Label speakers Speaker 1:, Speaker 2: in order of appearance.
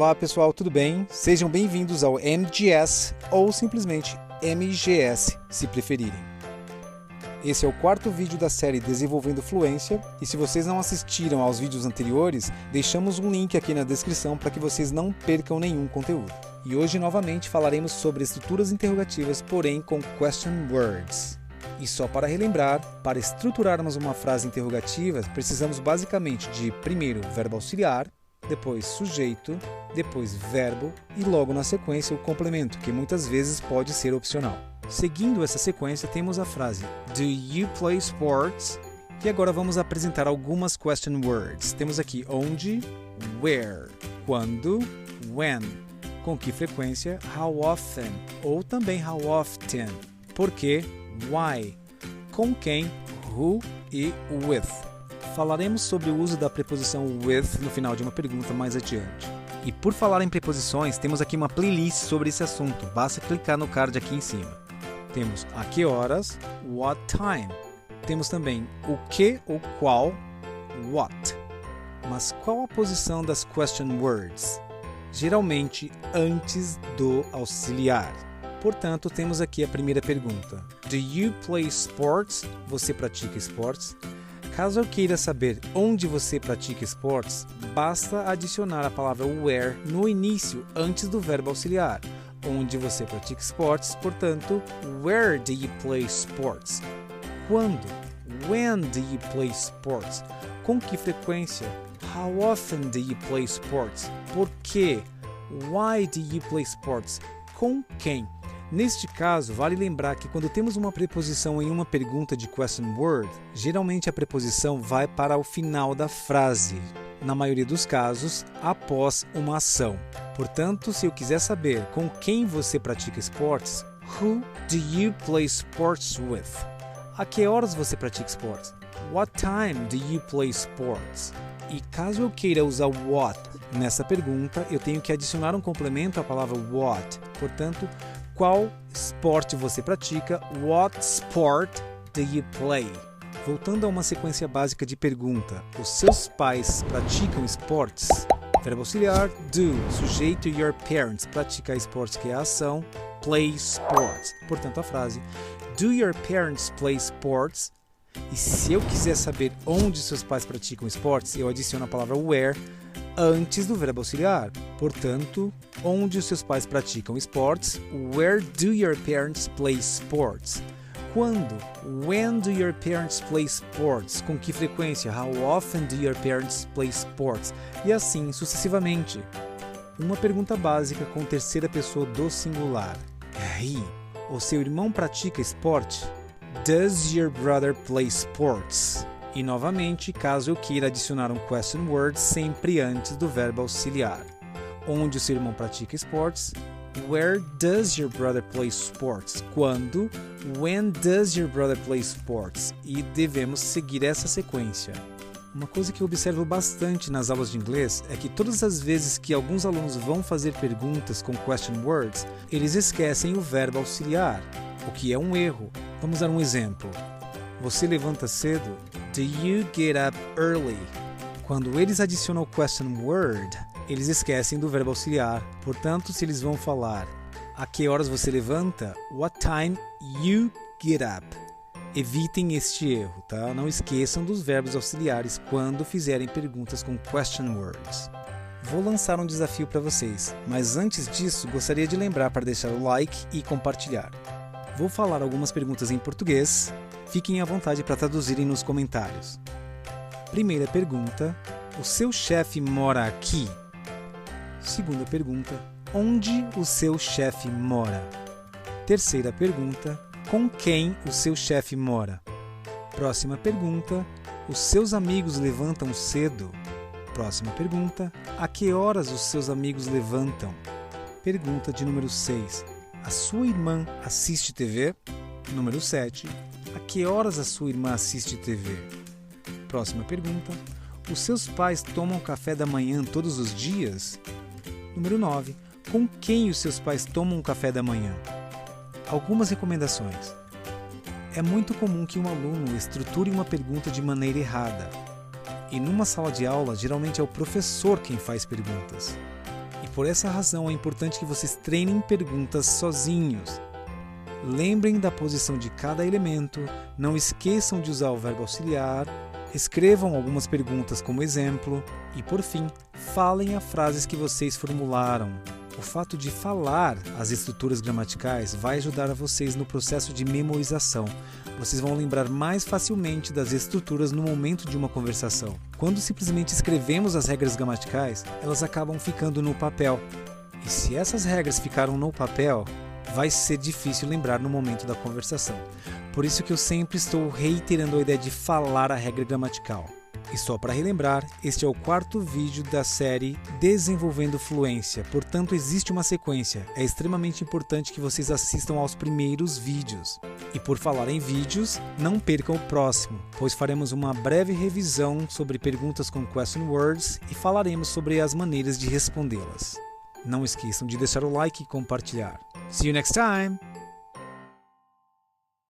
Speaker 1: Olá pessoal, tudo bem? Sejam bem-vindos ao MGS ou simplesmente MGS, se preferirem. Esse é o quarto vídeo da série Desenvolvendo Fluência e se vocês não assistiram aos vídeos anteriores, deixamos um link aqui na descrição para que vocês não percam nenhum conteúdo. E hoje novamente falaremos sobre estruturas interrogativas, porém com question words. E só para relembrar, para estruturarmos uma frase interrogativa, precisamos basicamente de primeiro verbo auxiliar, depois sujeito, depois verbo e logo na sequência o complemento, que muitas vezes pode ser opcional. Seguindo essa sequência, temos a frase Do you play sports? E agora vamos apresentar algumas question words. Temos aqui onde, where, quando, when, com que frequência, how often, ou também how often, por quê, why, com quem, who e with. Falaremos sobre o uso da preposição with no final de uma pergunta mais adiante. E por falar em preposições, temos aqui uma playlist sobre esse assunto, basta clicar no card aqui em cima. Temos a que horas, what time. Temos também o que ou qual, what. Mas qual a posição das question words? Geralmente antes do auxiliar. Portanto, temos aqui a primeira pergunta. Do you play sports? Você pratica esportes? Caso eu queira saber onde você pratica esportes, basta adicionar a palavra where no início, antes do verbo auxiliar. Onde você pratica esportes, portanto, where do you play sports? Quando? When do you play sports? Com que frequência? How often do you play sports? Por quê? Why do you play sports? Com quem? Neste caso, vale lembrar que quando temos uma preposição em uma pergunta de question word, geralmente a preposição vai para o final da frase, na maioria dos casos, após uma ação. Portanto, se eu quiser saber com quem você pratica esportes, who do you play sports with? A que horas você pratica esportes? What time do you play sports? E caso eu queira usar what nessa pergunta, eu tenho que adicionar um complemento à palavra what. Portanto, qual esporte você pratica? What sport do you play? Voltando a uma sequência básica de pergunta, os seus pais praticam esportes? Verbo auxiliar, do. Sujeito, your parents. Praticar esportes, que é a ação. Play sports. Portanto, a frase Do your parents play sports? E se eu quiser saber onde seus pais praticam esportes, eu adiciono a palavra where antes do verbo auxiliar. Portanto, onde os seus pais praticam esportes? Where do your parents play sports? Quando? When do your parents play sports? Com que frequência? How often do your parents play sports? E assim sucessivamente. Uma pergunta básica com terceira pessoa do singular. He. O seu irmão pratica esporte? Does your brother play sports? E novamente, caso eu queira adicionar um question word sempre antes do verbo auxiliar. Onde o seu irmão pratica esportes? Where does your brother play sports? Quando? When does your brother play sports? E devemos seguir essa sequência. Uma coisa que eu observo bastante nas aulas de inglês é que todas as vezes que alguns alunos vão fazer perguntas com question words, eles esquecem o verbo auxiliar, o que é um erro. Vamos dar um exemplo. Você levanta cedo? Do you get up early? Quando eles adicionam o question word, eles esquecem do verbo auxiliar. Portanto, se eles vão falar a que horas você levanta? What time you get up? Evitem este erro, tá? Não esqueçam dos verbos auxiliares quando fizerem perguntas com question words. Vou lançar um desafio para vocês, mas antes disso, gostaria de lembrar para deixar o like e compartilhar. Vou falar algumas perguntas em português. Fiquem à vontade para traduzirem nos comentários. Primeira pergunta. O seu chefe mora aqui? Segunda pergunta. Onde o seu chefe mora? Terceira pergunta. Com quem o seu chefe mora? Próxima pergunta. Os seus amigos levantam cedo? Próxima pergunta. A que horas os seus amigos levantam? Pergunta de número 6. A sua irmã assiste TV? Número 7. A que horas a sua irmã assiste TV? Próxima pergunta. Os seus pais tomam café da manhã todos os dias? Número 9. Com quem os seus pais tomam café da manhã? Algumas recomendações. É muito comum que um aluno estruture uma pergunta de maneira errada. E numa sala de aula, geralmente é o professor quem faz perguntas. Por essa razão é importante que vocês treinem perguntas sozinhos. Lembrem da posição de cada elemento, não esqueçam de usar o verbo auxiliar, escrevam algumas perguntas como exemplo e, por fim, falem as frases que vocês formularam. O fato de falar as estruturas gramaticais vai ajudar a vocês no processo de memorização. Vocês vão lembrar mais facilmente das estruturas no momento de uma conversação. Quando simplesmente escrevemos as regras gramaticais, elas acabam ficando no papel. E se essas regras ficaram no papel, vai ser difícil lembrar no momento da conversação. Por isso que eu sempre estou reiterando a ideia de falar a regra gramatical. E só para relembrar, este é o 4º vídeo da série Desenvolvendo Fluência, portanto existe uma sequência. É extremamente importante que vocês assistam aos primeiros vídeos. E por falar em vídeos, não percam o próximo, pois faremos uma breve revisão sobre perguntas com question words e falaremos sobre as maneiras de respondê-las. Não esqueçam de deixar o like e compartilhar. See you next time!